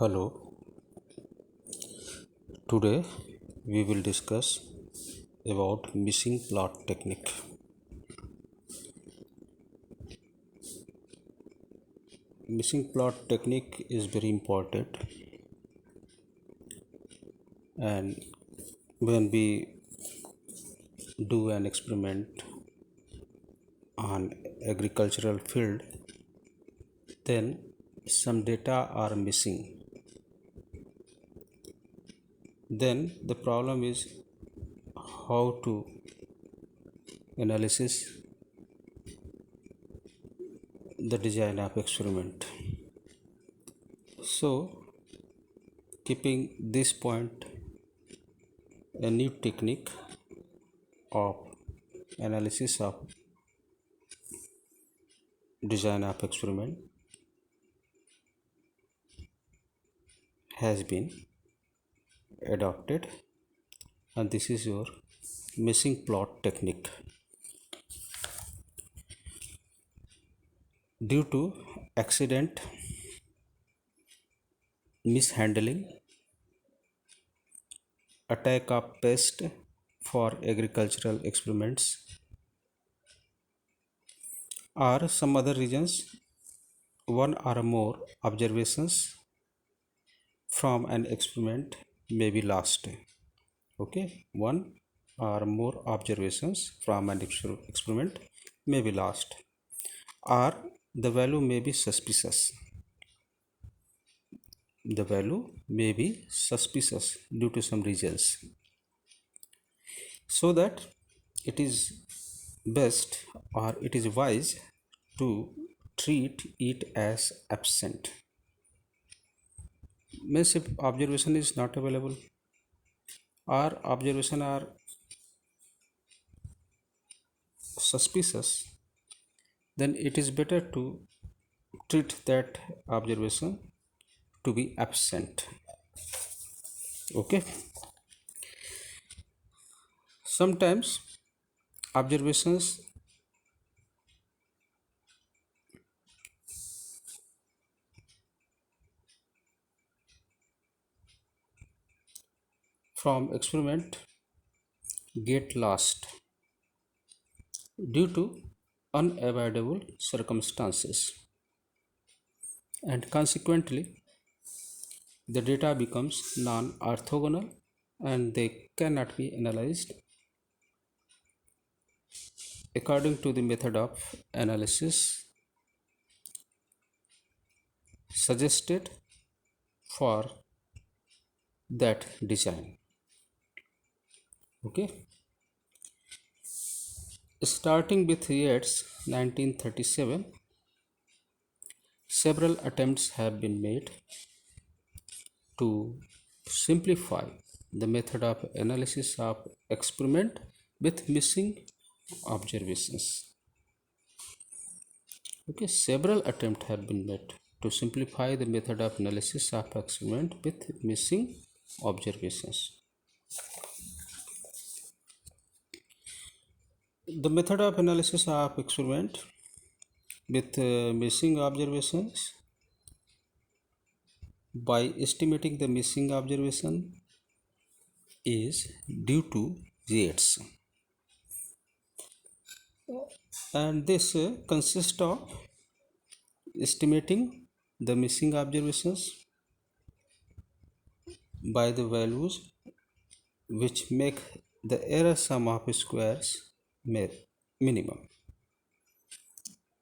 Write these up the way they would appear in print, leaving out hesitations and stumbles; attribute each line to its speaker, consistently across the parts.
Speaker 1: Hello, today we will discuss about missing plot technique. Missing plot technique is very important, and when we do an experiment on agricultural field, then some data are missing. Then the problem is how to analysis the design of experiment. So keeping this point, a new technique of analysis of design of experiment has been adopted, and this is your missing plot technique. Due to accident, mishandling, attack of pest for agricultural experiments, or some other reasons, one or more observations from an experiment may be lost. Okay, one or more observations from an experiment may be lost, or the value may be suspicious. The value may be suspicious due to some reasons, so that it is best or it is wise to treat it as absent. Means if observation is not available or observation are suspicious, then it is better to treat that observation to be absent. Okay, sometimes observations from experiment get lost due to unavoidable circumstances, and consequently the data becomes non-orthogonal and they cannot be analyzed according to the method of analysis suggested for that design. Okay, starting with Yates 1937, several attempts have been made to simplify the method of analysis of experiment with missing observations. Okay, several attempts have been made to simplify the method of analysis of experiment with missing observations. The method of analysis of experiment with missing observations, by estimating the missing observation, is due to Yates, and this consists of estimating the missing observations by the values which make the error sum of squares minimum.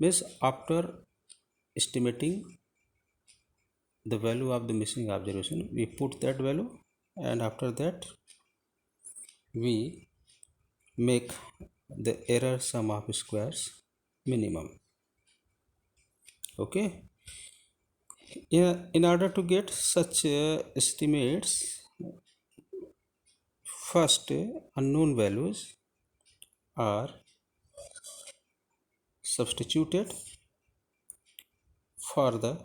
Speaker 1: Means after estimating the value of the missing observation, we put that value, and after that we make the error sum of squares minimum. Okay, in order to get such estimates, first unknown values are substituted for the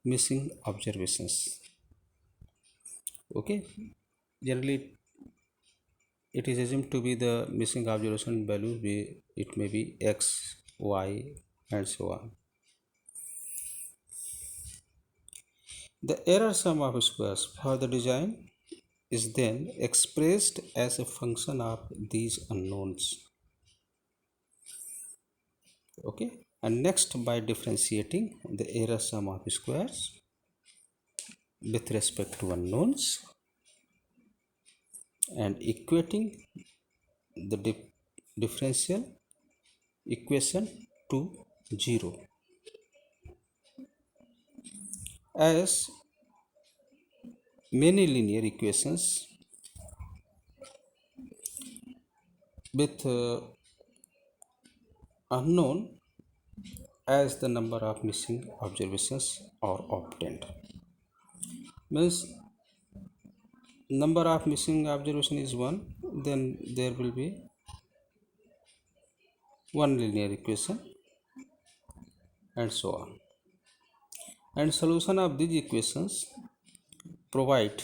Speaker 1: missing observations. Okay, generally it is assumed to be the missing observation value it may be x, y, and so on. The error sum of squares for the design is then expressed as a function of these unknowns. Okay, and next, by differentiating the error sum of squares with respect to unknowns and equating the differential equation to 0 as many linear equations with unknown as the number of missing observations are obtained. Means number of missing observation is 1, then there will be one linear equation and so on. And solution of these equations provide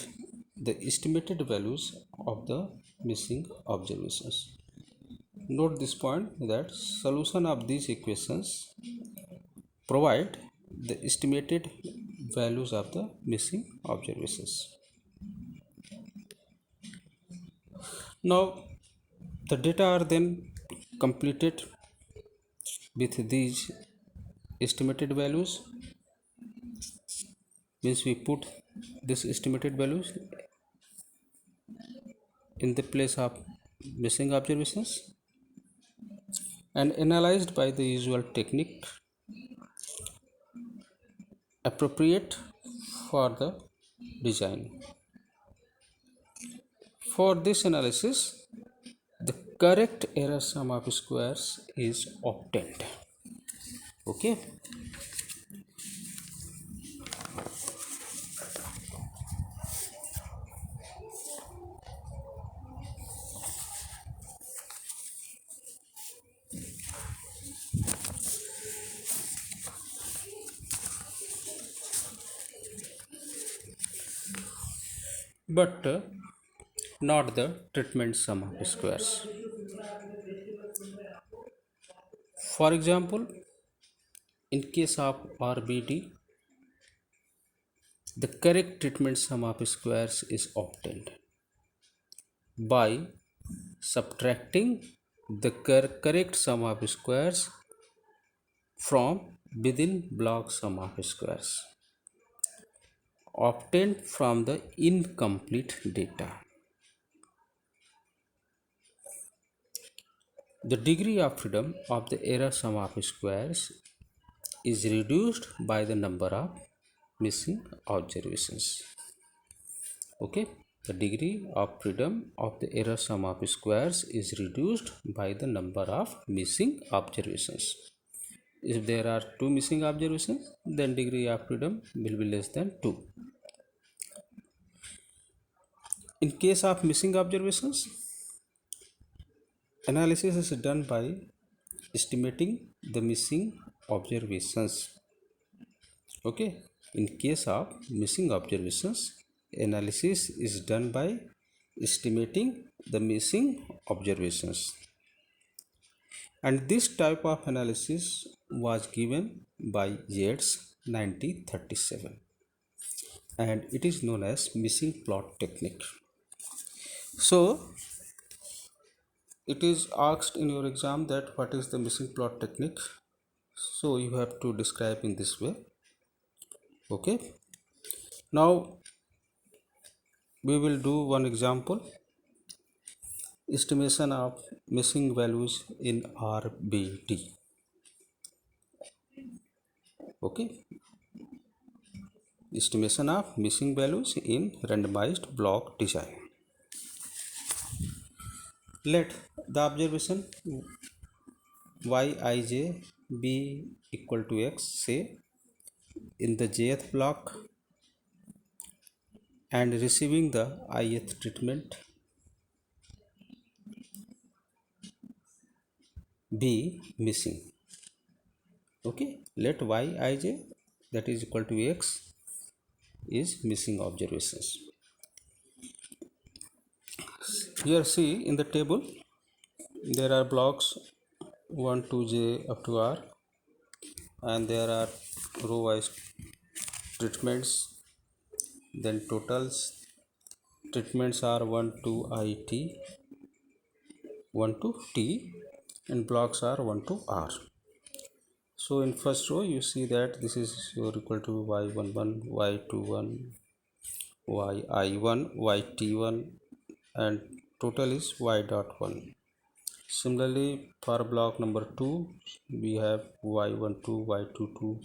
Speaker 1: the estimated values of the missing observations. Note this point that solution of these equations provide the estimated values of the missing observations. Now the data are then completed with these estimated values, means we put this estimated values in the place of missing observations and analyzed by the usual technique appropriate for the design. For this analysis, the correct error sum of squares is obtained. Okay. But not the treatment sum of squares. For example, in case of RBD, the correct treatment sum of squares is obtained by subtracting the correct sum of squares from within block sum of squares obtained from the incomplete data. The degree of freedom of the error sum of squares is reduced by the number of missing observations. Okay, the degree of freedom of the error sum of squares is reduced by the number of missing observations. If there are 2 missing observations, then degree of freedom will be less than 2. In case of missing observations, analysis is done by estimating the missing observations. Okay, in case of missing observations, analysis is done by estimating the missing observations. And this type of analysis was given by Yates 1937 and it is known as missing plot technique. So it is asked in your exam that what is the missing plot technique, so you have to describe in this way. Okay, now we will do one example, estimation of missing values in RBD. Okay, estimation of missing values in randomized block design. Let the observation Yij be equal to x, say in the jth block, and receiving the ith treatment be missing. Okay, let Yij, that is equal to x, is missing observations. Here see in the table there are blocks 1 to j up to r and there are row wise treatments then totals treatments are 1 to IT, 1 to T, and blocks are 1 to R. So in first row you see that this is your equal to y11, y21, yi1, yt1, and total is y dot 1. Similarly for block number 2 we have y12, y22,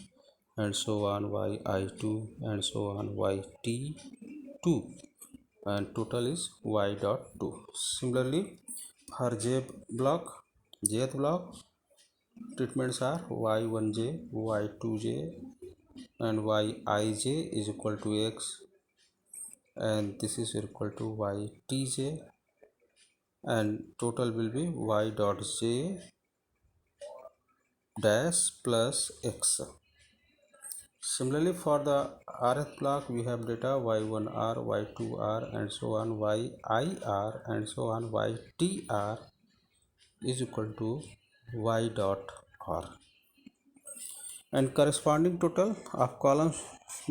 Speaker 1: and so on, yi2, and so on, yt2, and total is y dot 2. Similarly for jth block treatments are y1j, y2j, and yij is equal to x, and this is equal to ytj, and total will be y dot j dash plus x. Similarly for the rth block we have data y1r, y2r, and so on, yir, and so on, ytr is equal to y dot r, and corresponding total of columns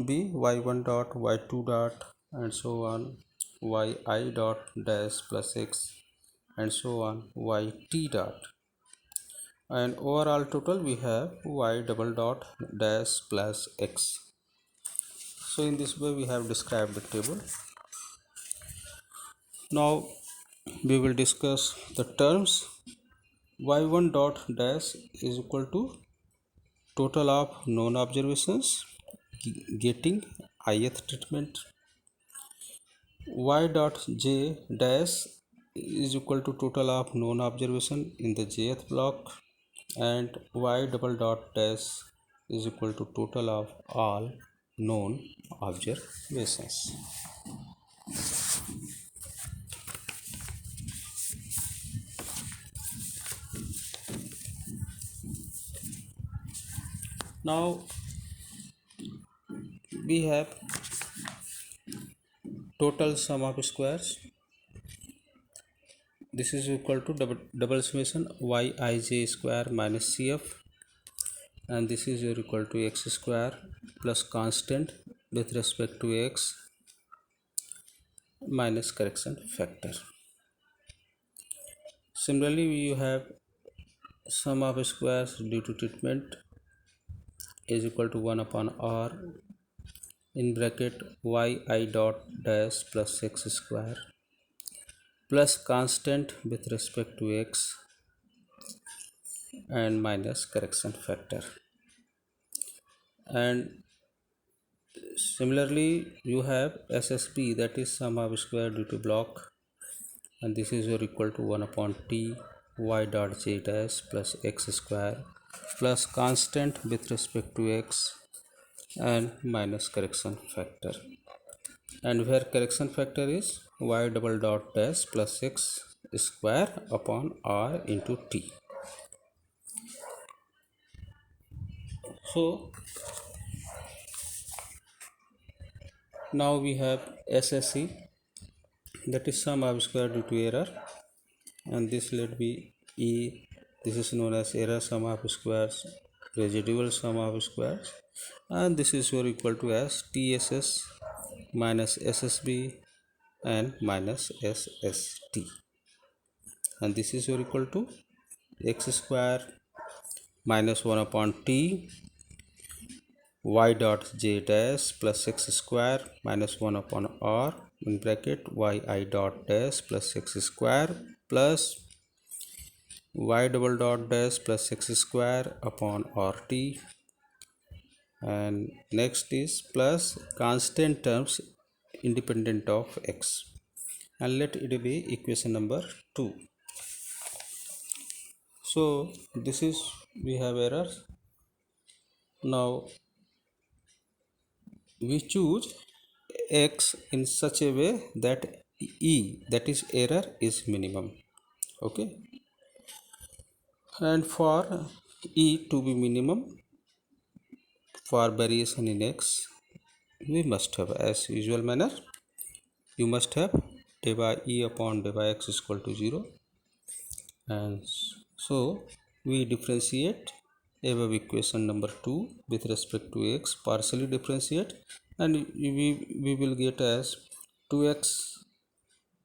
Speaker 1: be y1 dot, y2 dot, and so on, yi dot dash plus x, and so on, yt dot, and overall total we have y double dot dash plus x. So in this way we have described the table. Now we will discuss the terms. Y1 dot dash is equal to total of known observations getting ith treatment. Y dot j dash is equal to total of known observation in the jth block, and y double dot dash is equal to total of all known observations. Now we have total sum of squares. This is equal to double summation yij square minus cf, and this is equal to x square plus constant with respect to x minus correction factor. Similarly we have sum of squares due to treatment is equal to 1 upon r in bracket yi dot dash plus x square plus constant with respect to x and minus correction factor. And similarly you have SSB, that is sum of square due to block, and this is equal to 1 upon t y dot j dash plus x square plus constant with respect to x and minus correction factor, and where correction factor is y double dot dash plus x square upon r into t. So now we have SSE, that is sum of square due to error, and this let be E. This is known as error sum of squares, residual sum of squares, and this is equal to as TSS minus SSB and minus SST, and this is equal to x square minus 1 upon t y dot j dash plus x square minus 1 upon r in bracket yi dot dash plus x square plus y double dot dash plus x square upon rt, and next is plus constant terms independent of x, and let it be equation number 2. So this is, we have errors. Now we choose x in such a way that E, that is error, is minimum. Okay, and for E to be minimum for variation in x, we must have, as usual manner, you must have d by E upon d by x is equal to 0, and so we differentiate above equation number 2 with respect to x, partially differentiate and we will get as 2x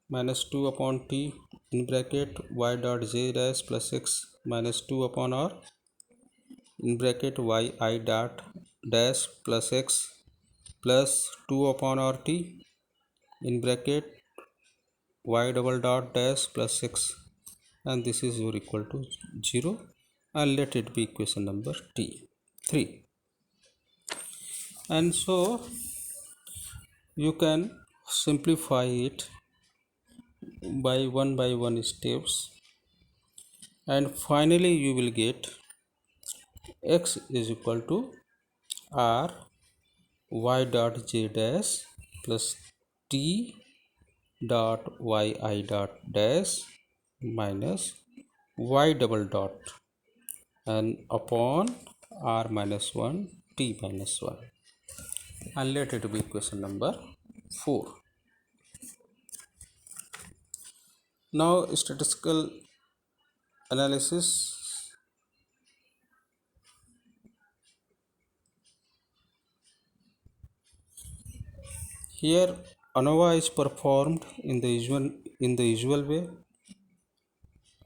Speaker 1: minus 2 upon t in bracket y dot j dash plus x minus 2 upon r in bracket y I dot dash plus x plus 2 upon rt in bracket y double dot dash plus x, and this is your equal to 0, and let it be equation number 3. And so you can simplify it by one steps, and finally you will get x is equal to r y dot j dash plus t dot yi dot dash minus y double dot and upon r minus 1 t minus 1, and let it be equation number 4. Now statistical analysis. Here ANOVA is performed in the usual way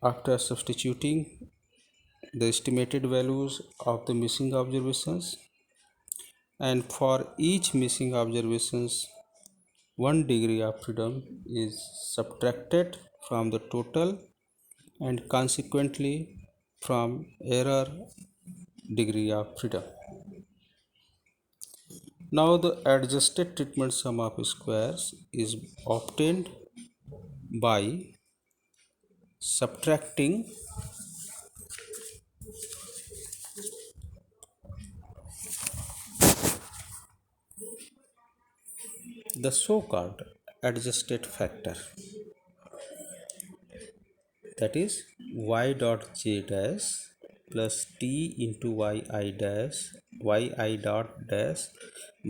Speaker 1: after substituting the estimated values of the missing observations, and for each missing observations 1 degree of freedom is subtracted from the total and consequently from error degree of freedom. Now the adjusted treatment sum of squares is obtained by subtracting the so-called adjusted factor, that is y dot j dash plus t into yi dash yi dot dash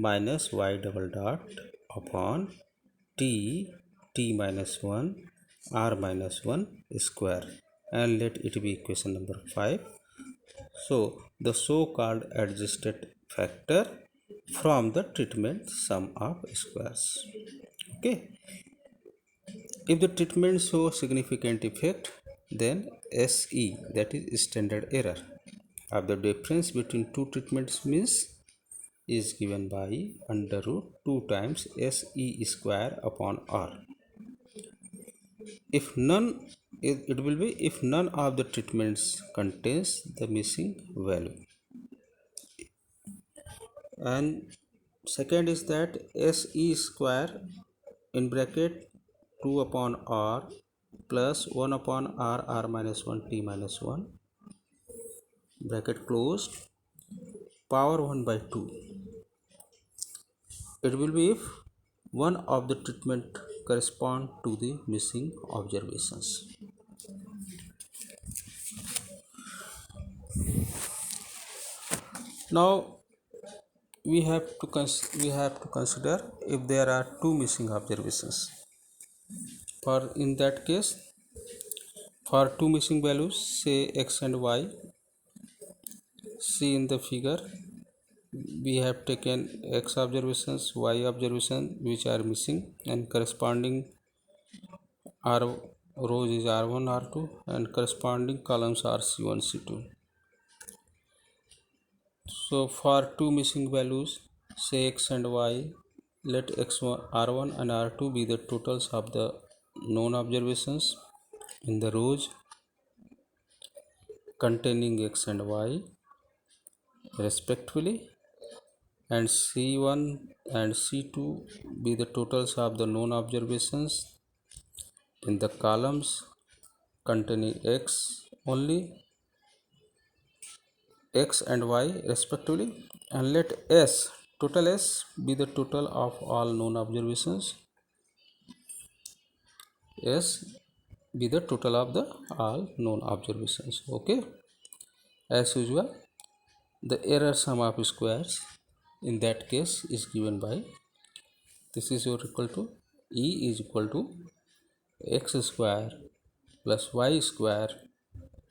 Speaker 1: minus y double dot upon t t minus 1 r minus 1 square, and let it be equation number 5. So the so-called adjusted factor from the treatment sum of squares. Okay, if the treatment shows significant effect, then SE, that is standard error of the difference between two treatments means, is given by under root 2 times SE square upon R. If none, it will be if none of the treatments contains the missing value. And second is that SE square in bracket 2 upon R plus 1 upon r minus 1 t minus 1 bracket closed power 1 by 2. It will be if one of the treatment correspond to the missing observations. Now we have to consider if there are two missing observations. For in that case, for two missing values, say x and y, see in the figure we have taken x observations, y observation which are missing, and corresponding r rows is r1 r2 and corresponding columns are c1 c2. So for two missing values, say x and y, let x1 r1 and r2 be the totals of the known observations in the rows containing x and y respectively, and c1 and c2 be the totals of the known observations in the columns containing x only, x and y respectively, and let s total s be the total of all known observations, s be the total of the all known observations. Okay, as usual the error sum of squares in that case is given by, this is your equal to E is equal to x square plus y square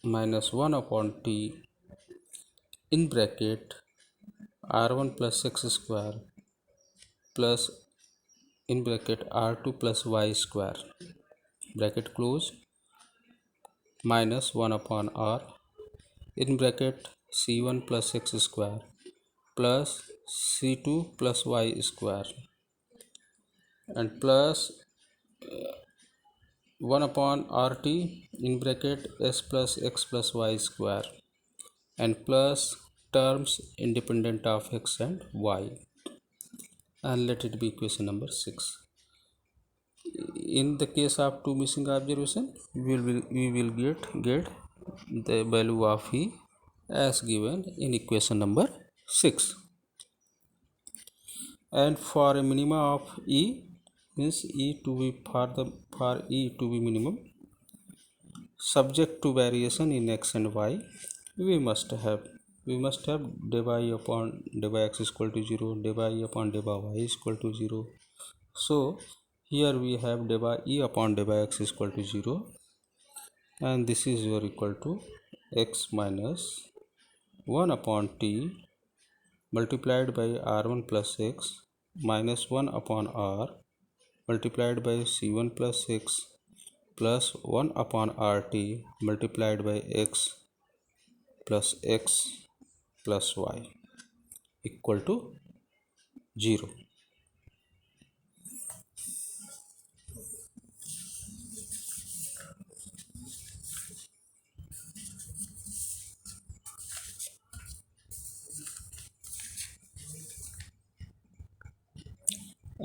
Speaker 1: minus 1 upon t in bracket r1 plus x square plus in bracket r2 plus y square bracket close minus 1 upon r in bracket c1 plus x square plus c2 plus y square and plus 1 upon rt in bracket s plus x plus y square and plus terms independent of x and y, and let it be equation number 6. In the case of two missing observation, we will get the value of e as given in equation number 6. And for a minima of e means e to be for e to be minimum subject to variation in x and y, we must have del by e upon del by x is equal to 0, del by e upon del by y is equal to 0. So here we have del by e upon del by x is equal to 0, and this is your equal to x minus 1 upon t multiplied by r1 plus x minus 1 upon r multiplied by c1 plus x plus 1 upon rt multiplied by x plus x plus y equal to 0.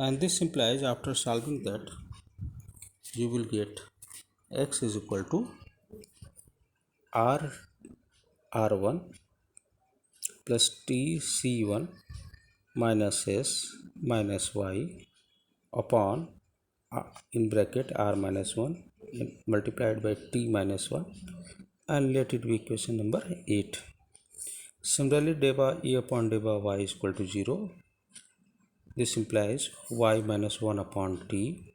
Speaker 1: And this implies after solving that you will get x is equal to r r1 plus t c1 minus s minus y upon in bracket r minus 1 multiplied by t minus 1, and let it be equation number 8. Similarly, del by e upon del by y is equal to 0. This implies y minus 1 upon t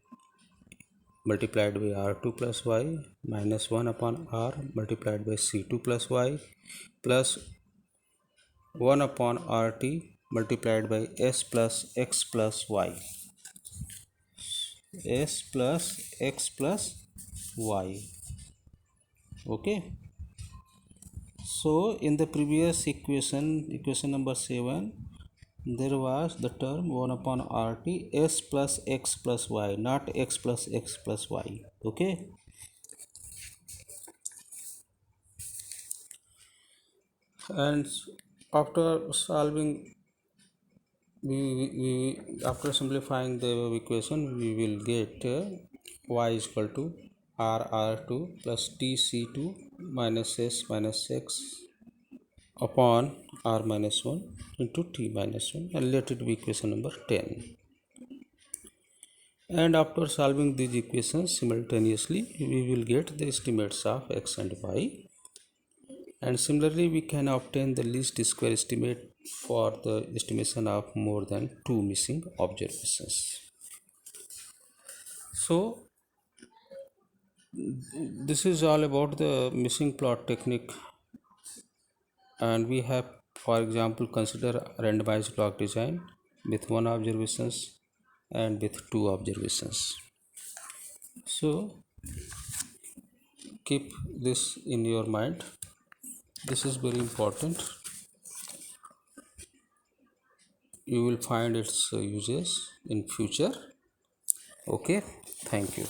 Speaker 1: multiplied by r2 plus y minus 1 upon r multiplied by c2 plus y plus 1 upon rt multiplied by s plus x plus y, s plus x plus y. Okay, so in the previous equation number 7, there was the term 1 upon rt s plus x plus y, not x plus x plus y. Okay, and after solving after simplifying the equation, we will get y is equal to r2 plus tc2 minus s minus x upon r minus 1 into t minus 1, and let it be equation number 10. And after solving these equations simultaneously, we will get the estimates of x and y, and similarly we can obtain the least square estimate for the estimation of more than 2 missing observations. So this is all about the missing plot technique, and we have, for example, consider randomized log design with 1 observations and with 2 observations. So keep this in your mind, this is very important. You will find its uses in future. Okay, thank you.